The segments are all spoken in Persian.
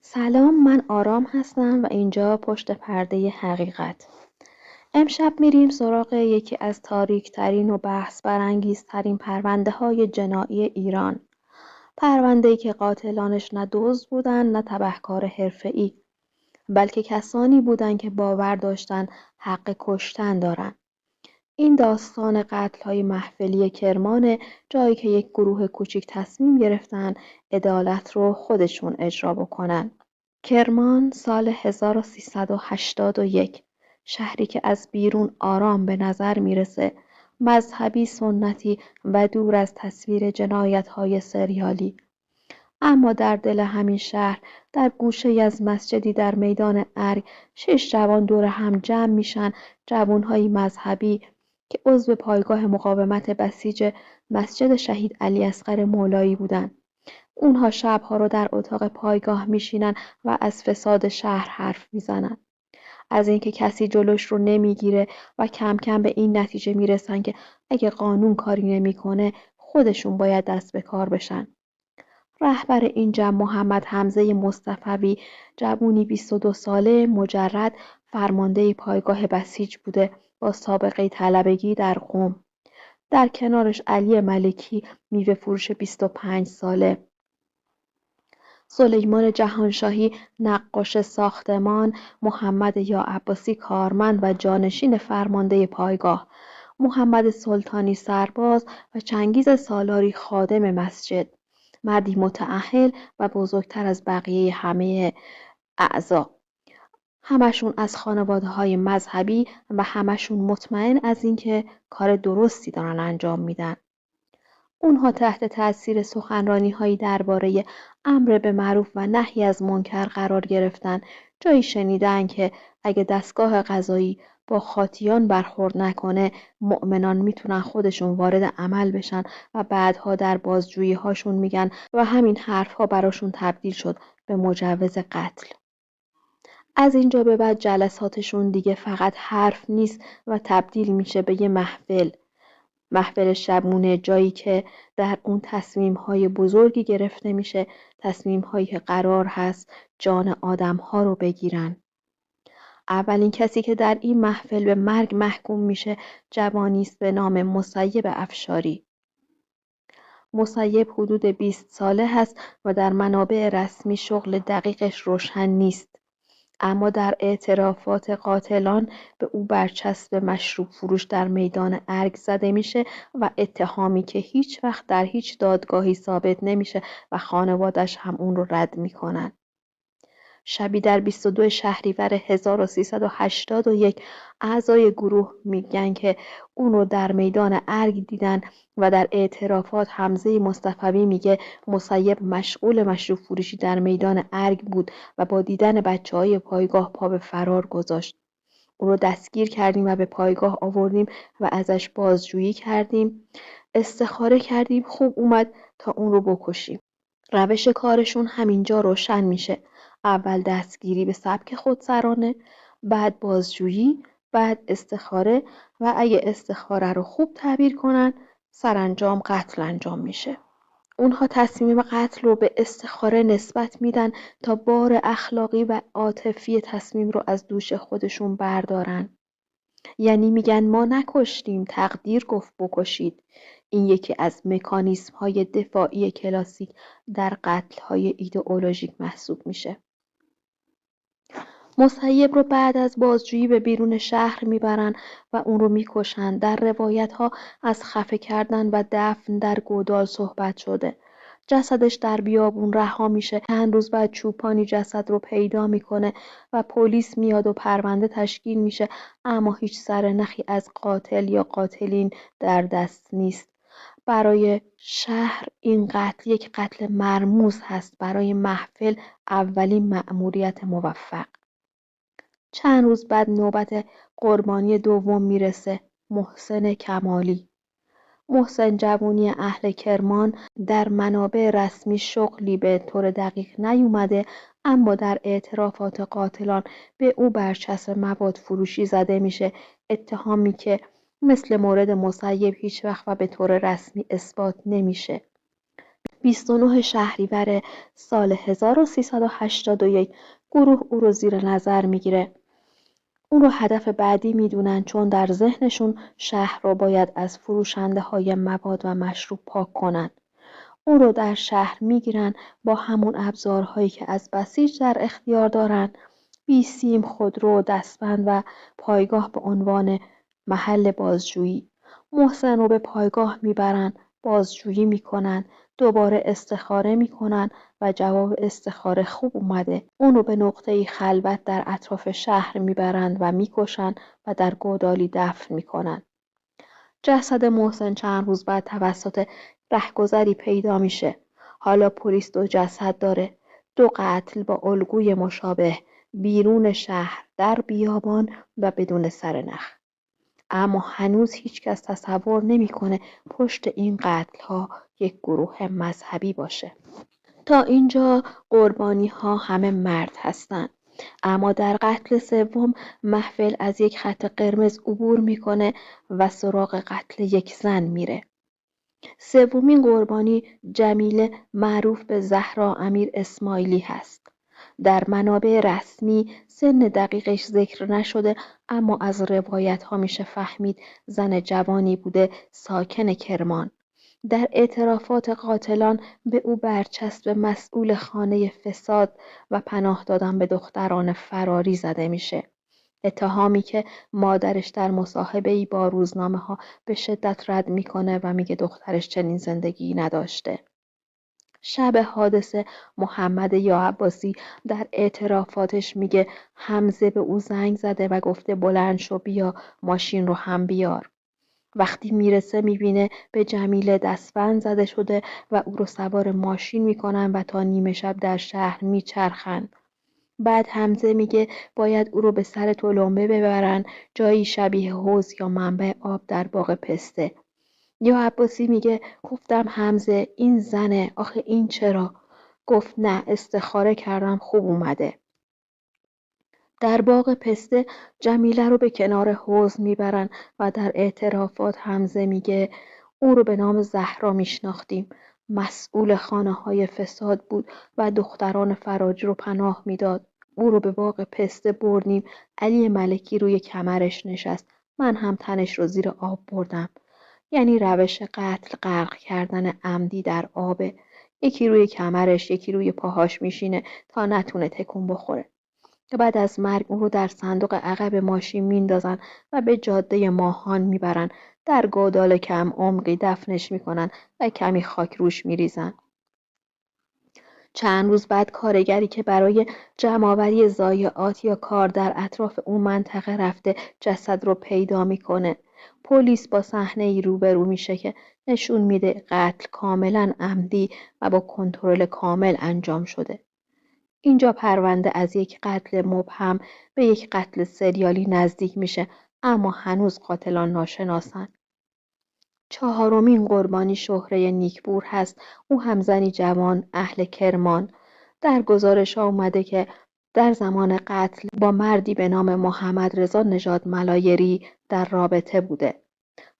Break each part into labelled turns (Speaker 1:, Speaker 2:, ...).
Speaker 1: سلام، من آرام هستم و اینجا پشت پرده حقیقت. امشب میریم سراغ یکی از تاریک‌ترین و بحث برانگیزترین پرونده‌های جنایی ایران. پرونده‌ای که قاتلانش نه دزد بودن نه تبهکار حرفه‌ای، بلکه کسانی بودند که باور داشتند حق کشتن دارند. این داستان قتل‌های محفلی کرمانه، جایی که یک گروه کوچیک تصمیم گرفتن عدالت رو خودشون اجرا بکنن. کرمان سال 1381، شهری که از بیرون آرام به نظر میرسه، مذهبی سنتی و دور از تصویر جنایت‌های سریالی. اما در دل همین شهر، در گوشه‌ای از مسجدی در میدان ارگ، 6 جوان دور هم جمع میشن، جوان‌های مذهبی که عضو پایگاه مقاومت بسیج مسجد شهید علی اصغر مولایی بودن. اونها شبها رو در اتاق پایگاه میشینن و از فساد شهر حرف میزنن. از اینکه کسی جلوش رو نمیگیره و کم کم به این نتیجه میرسن که اگه قانون کاری نمیکنه خودشون باید دست به کار بشن. رهبر این جمع محمد حمزه مصطفوی، جوونی 22 ساله مجرد، فرمانده پایگاه بسیج بوده با سابقه طلبگی در قم. در کنارش علی ملکی، میوه فروش 25 ساله. سلیمان جهانشاهی، نقاش ساختمان. محمد یاعباسی، کارمند و جانشین فرمانده پایگاه. محمد سلطانی، سرباز و چنگیز سالاری، خادم مسجد. مردی متأهل و بزرگتر از بقیه همه اعضا. همشون از خانواده‌های مذهبی و همشون مطمئن از اینکه کار درستی دارن انجام میدن. اونها تحت تأثیر سخنرانی‌هایی درباره امر به معروف و نهی از منکر قرار گرفتن. جایی شنیدن که اگه دستگاه قضایی با خاطیان برخورد نکنه، مؤمنان میتونن خودشون وارد عمل بشن و بعدها در بازجویی هاشون میگن و همین حرفها براشون تبدیل شد به مجوز قتل. از اینجا به بعد جلساتشون دیگه فقط حرف نیست و تبدیل میشه به یه محفل شبونه، جایی که در اون تصمیم‌های بزرگی گرفته میشه، تصمیم‌هایی که قرار هست جان آدم‌ها رو بگیرن. اولین کسی که در این محفل به مرگ محکوم میشه جوانی است به نام مسیب افشاری. مسیب حدود 20 ساله هست و در منابع رسمی شغل دقیقش روشن نیست. اما در اعترافات قاتلان به او برچسب مشروب فروش در میدان ارگ زده میشه و اتهامی که هیچ وقت در هیچ دادگاهی ثابت نمیشه و خانوادش هم اون رو رد میکنن. شبی در 22 شهریور 1381 اعضای گروه میگن که اون رو در میدان ارگ دیدن و در اعترافات حمزه مصطفوی میگه مسیب مشغول مشروب فروشی در میدان ارگ بود و با دیدن بچه‌های پایگاه پا به فرار گذاشت. اون رو دستگیر کردیم و به پایگاه آوردیم و ازش بازجویی کردیم. استخاره کردیم خوب اومد تا اون رو بکشیم. روش کارشون همینجا روشن میشه. اول دستگیری به سبک خودسرانه، بعد بازجویی، بعد استخاره و اگه استخاره رو خوب تعبیر کنن، سرانجام قتل انجام میشه. اونها تصمیم قتل رو به استخاره نسبت میدن تا بار اخلاقی و عاطفی تصمیم رو از دوش خودشون بردارن. یعنی میگن ما نکشتیم، تقدیر گفت بکشید. این یکی از مکانیزم‌های دفاعی کلاسیک در قتل‌های ایدئولوژیک محسوب میشه. مسیب رو بعد از بازجویی به بیرون شهر میبرن و اون رو میکشن. در روایت‌ها از خفه کردن و دفن در گودال صحبت شده. جسدش در بیابون رها میشه. چند روز بعد چوپانی جسد رو پیدا میکنه و پلیس میاد و پرونده تشکیل میشه، اما هیچ سرنخی از قاتل یا قاتلین در دست نیست. برای شهر این قتل یک قتل مرموز هست، برای محفل اولین مأموریت موفق. چند روز بعد نوبت قربانی دوم میرسه، محسن کمالی. محسن جوونی اهل کرمان، در منابع رسمی شغلی به طور دقیق نیومده، اما در اعترافات قاتلان به او برچسب مواد فروشی زده میشه، اتهامی که مثل مورد مسیب هیچ وقت و به طور رسمی اثبات نمیشه. 29 شهریور سال 1381 گروه او رو زیر نظر میگیره. اون رو هدف بعدی میدونن، چون در ذهنشون شهر رو باید از فروشنده های مواد و مشروب پاک کنن. اون رو در شهر میگیرن با همون ابزارهایی که از بسیج در اختیار دارن: بیسیم، خودرو، دستبند و پایگاه به عنوان محل بازجویی. محسن رو به پایگاه میبرن، بازجویی میکنن، دوباره استخاره میکنن و جواب استخاره خوب اومده. اون رو به نقطه‌ای خلوت در اطراف شهر میبرند و میکشن و در گودالی دفن میکنن. جسد محسن چند روز بعد توسط رهگذری پیدا میشه. حالا پلیس 2 جسد داره، 2 قتل با الگوی مشابه، بیرون شهر، در بیابان و بدون سرنخ. اما هنوز هیچکس تصور نمیکنه پشت این قتل‌ها یک گروه مذهبی باشه. تا اینجا قربانی ها همه مرد هستن. اما در قتل سوم محفل از یک خط قرمز عبور میکنه و سراغ قتل یک زن میره. سومین قربانی جمیله، معروف به زهرا امیر اسماعیلی هست. در منابع رسمی سن دقیقش ذکر نشده، اما از روایت ها میشه فهمید زن جوانی بوده ساکن کرمان. در اعترافات قاتلان به او برچسب مسئول خانه فساد و پناه دادن به دختران فراری زده میشه. اتهامی که مادرش در مصاحبه‌ای با روزنامه‌ها به شدت رد میکنه و میگه دخترش چنین زندگی نداشته. شب حادثه محمد یا عباسی در اعترافاتش میگه حمزه به او زنگ زده و گفته بلند شو بیا ماشین رو هم بیار. وقتی میرسه میبینه به جمیله دستبند زده شده و او رو سوار ماشین میکنن و تا نیمه شب در شهر میچرخن. بعد حمزه میگه باید او رو به سر تلمبه ببرن، جایی شبیه حوض یا منبع آب در باغ پسته. یا عباسی میگه گفتم حمزه این زنه، آخه این چرا؟ گفت نه، استخاره کردم خوب اومده. در باغ پسته جمیله رو به کنار حوض میبرن و در اعترافات حمزه میگه او رو به نام زهرا میشناختیم، مسئول خانه های فساد بود و دختران فراجی رو پناه میداد. او رو به باغ پسته بردیم، علی ملکی روی کمرش نشست، من هم تنش رو زیر آب بردم. یعنی روش قتل غرق کردن عمدی در آبه. یکی روی کمرش، یکی روی پاهاش میشینه تا نتونه تکون بخوره. بعد از مرگ اون رو در صندوق عقب ماشین میندازن و به جاده ماهان میبرن. در گودال کم عمقی دفنش میکنن و کمی خاک روش میریزن. چند روز بعد کارگری که برای جمع‌آوری ضایعات یا کار در اطراف اون منطقه رفته جسد رو پیدا میکنه. پلیس با صحنه‌ای روبرو میشه که نشون میده قتل کاملا عمدی و با کنترل کامل انجام شده. اینجا پرونده از یک قتل مبهم به یک قتل سریالی نزدیک میشه، اما هنوز قاتلان ناشناسن. 4مین قربانی شهره نیکپور هست. او هم زنی جوان اهل کرمان. در گزارش اومده که در زمان قتل با مردی به نام محمد رضا نژاد ملایری در رابطه بوده.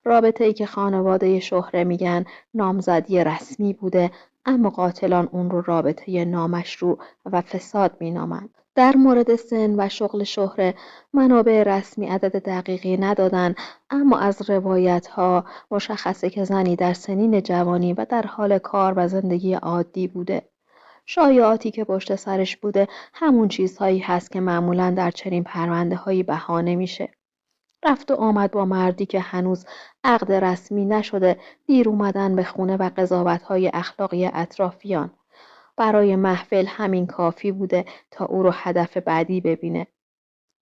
Speaker 1: رابطه ای که خانواده شهره میگن نامزدی رسمی بوده، اما قاتلان اون رو رابطه نامشروع و فساد مینامند. در مورد سن و شغل شهره منابع رسمی عدد دقیقی ندادن، اما از روایت ها مشخصه که زنی در سنین جوانی و در حال کار و زندگی عادی بوده. شایعاتی که پشت سرش بوده همون چیزهایی هست که معمولاً در چنین پرونده هایی بهانه میشه. رفت و آمد با مردی که هنوز عقد رسمی نشده، دیر اومدن به خونه و قضاوت‌های اخلاقی اطرافیان. برای محفل همین کافی بوده تا او رو هدف بعدی ببینه.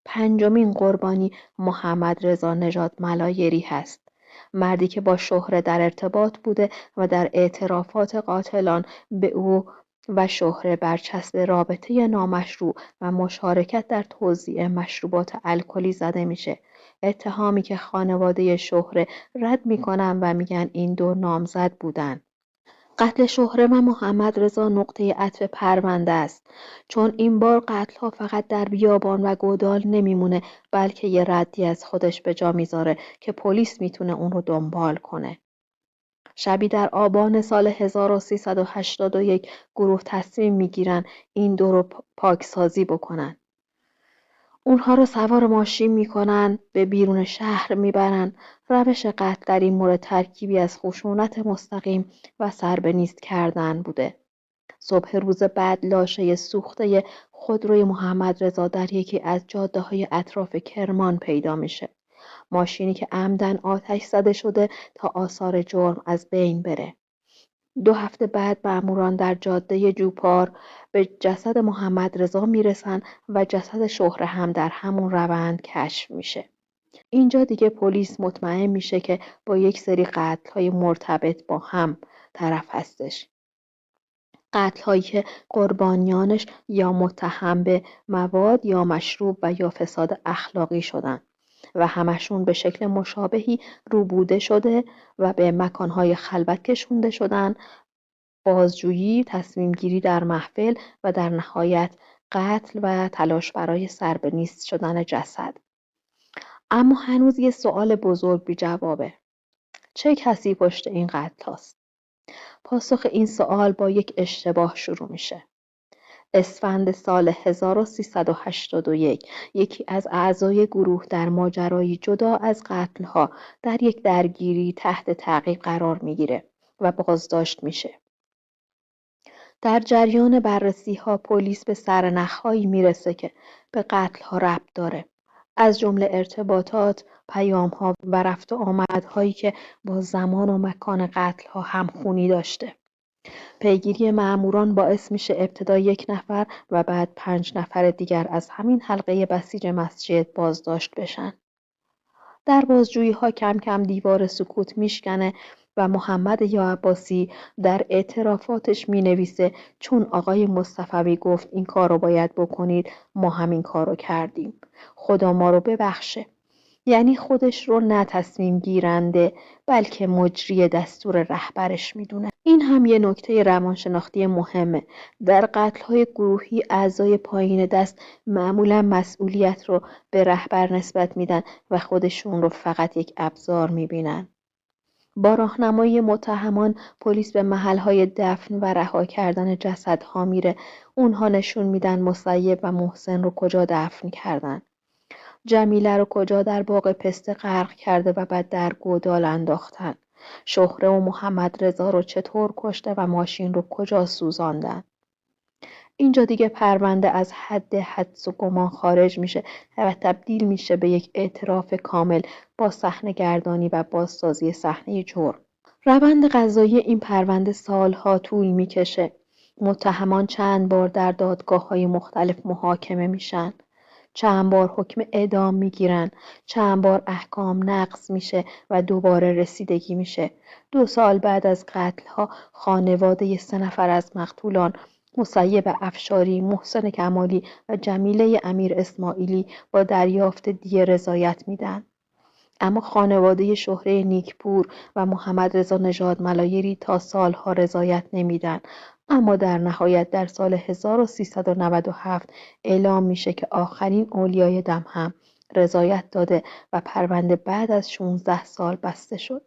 Speaker 1: 5مین قربانی محمد رضا نژاد ملایری هست. مردی که با شهره در ارتباط بوده و در اعترافات قاتلان به او و شهره برچسب رابطه نامشروع و مشارکت در توزیع مشروبات الکلی زده میشه. اتهامی که خانواده شهره رد میکنن و میگن این 2 نامزد بودن. قتل شهره و محمد رضا نقطه عطف پرونده است، چون این بار قتل‌ها فقط در بیابان و گودال نمیمونه، بلکه یه ردی از خودش به جا میذاره که پلیس میتونه اون رو دنبال کنه. شبی در آبان سال 1381 گروه تصمیم میگیرن این دو رو پاکسازی بکنن. اونها رو سوار ماشین میکنن، به بیرون شهر میبرن. روش قتل در این مورد ترکیبی از خشونت مستقیم و سر به نیست کردن بوده. صبح روز بعد لاشه سوخته خودروی محمد رضا در یکی از جاده‌های اطراف کرمان پیدا میشه. ماشینی که عمدن آتش زده شده تا آثار جرم از بین بره. 2 هفته بعد ماموران در جاده جوپار به جسد محمد رضا میرسن و جسد شهره هم در همون روند کشف میشه. اینجا دیگه پلیس مطمئن میشه که با یک سری قتل‌های مرتبط با هم طرف هستش. قتل‌هایی که قربانیانش یا متهم به مواد یا مشروب و یا فساد اخلاقی شدن و همشون به شکل مشابهی روبوده شده و به مکانهای خلوت کشونده شدن، بازجویی، تصمیم گیری در محفل و در نهایت قتل و تلاش برای سر به نیست شدن جسد. اما هنوز یه سوال بزرگ بی جوابه. چه کسی پشت این قتل هاست؟ پاسخ این سوال با یک اشتباه شروع میشه. اسفند سال 1381 یکی از اعضای گروه در ماجرایی جدا از قتل‌ها در یک درگیری تحت تعقیب قرار میگیره و بازداشت میشه. در جریان بررسی‌ها پلیس به سرنخ‌هایی میرسه که به قتل‌ها ربط داره. از جمله ارتباطات، پیام‌ها و رفت و آمدهایی که با زمان و مکان قتل‌ها همخونی داشته. پیگیری ماموران باعث میشه ابتدا 1 نفر و بعد 5 نفر دیگر از همین حلقه بسیج مسجد بازداشت بشن. در بازجویی‌ها کم کم دیوار سکوت میشکنه و محمد یا عباسی در اعترافاتش مینویسه چون آقای مصطفوی گفت این کارو باید بکنید ما همین کارو کردیم. خدا ما رو ببخشه. یعنی خودش رو نه تصمیم گیرنده بلکه مجری دستور رهبرش میدونه. این هم یه نکته روانشناختی مهمه. در قتل‌های گروهی اعضای پایین دست معمولا مسئولیت رو به رهبر نسبت میدن و خودشون رو فقط یک ابزار میبینن. با راهنمایی متهمان پلیس به محل‌های دفن و رها کردن جسدها میره. اونها نشون میدن مسیب و محسن رو کجا دفن کردن. جمیله رو کجا در باغ پسته غرق کرده و بعد در گودال انداختن. شهره و محمد رضا رو چطور کشته و ماشین رو کجا سوزاندن. اینجا دیگه پرونده از حد حدس و گمان خارج میشه و تبدیل میشه به یک اعتراف کامل با صحنه‌گردانی و بازسازی صحنه جرم. روند قضایی این پرونده سالها طول میکشه. متهمان چند بار در دادگاه‌های مختلف محاکمه میشن. چند بار حکم اعدام میگیرن، چند بار احکام نقض میشه و دوباره رسیدگی میشه. 2 سال بعد از قتل‌ها خانواده 3 نفر از مقتولان مسیب افشاری، محسن کمالی و جمیله امیر اسماعیلی با دریافت دیه رضایت میدن. اما خانواده شهره نیکپور و محمد رضا نژاد ملایری تا سالها رضایت نمیدن. اما در نهایت در سال 1397 اعلام میشه که آخرین اولیای دم هم رضایت داده و پرونده بعد از 16 سال بسته شد.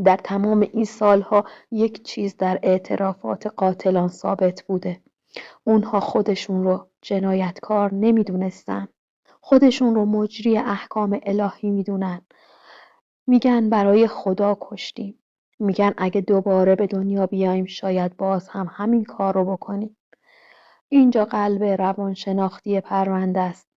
Speaker 1: در تمام این سالها یک چیز در اعترافات قاتلان ثابت بوده. اونها خودشون رو جنایتکار نمیدونستن. خودشون رو مجری احکام الهی میدونن. میگن برای خدا کشتیم. میگن اگه دوباره به دنیا بیایم شاید باز هم همین کار رو بکنیم. اینجا قلب روانشناختی پرونده است.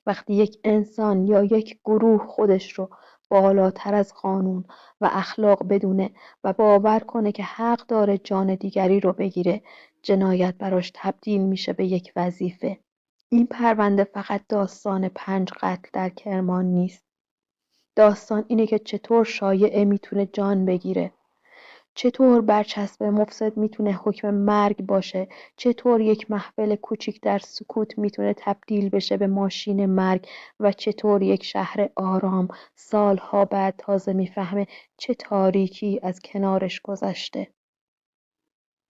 Speaker 1: وقتی یک انسان یا یک گروه خودش رو بالاتر از قانون و اخلاق بدونه و باور کنه که حق داره جان دیگری رو بگیره، جنایت براش تبدیل میشه به یک وظیفه. این پرونده فقط داستان 5 قتل در کرمان نیست. داستان اینه که چطور شایعه میتونه جان بگیره. چطور برچسب مفسد میتونه حکم مرگ باشه. چطور یک محفل کوچیک در سکوت میتونه تبدیل بشه به ماشین مرگ و چطور یک شهر آرام سالها بعد تازه میفهمه چه تاریکی از کنارش گذشته.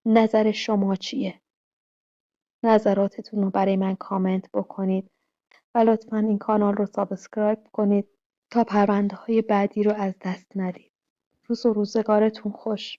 Speaker 1: نظر شما چیه؟ نظراتتون رو برای من کامنت بکنید و لطفاً این کانال رو سابسکرایب کنید تا پرونده های بعدی رو از دست ندید. روز و روزگارتون خوش.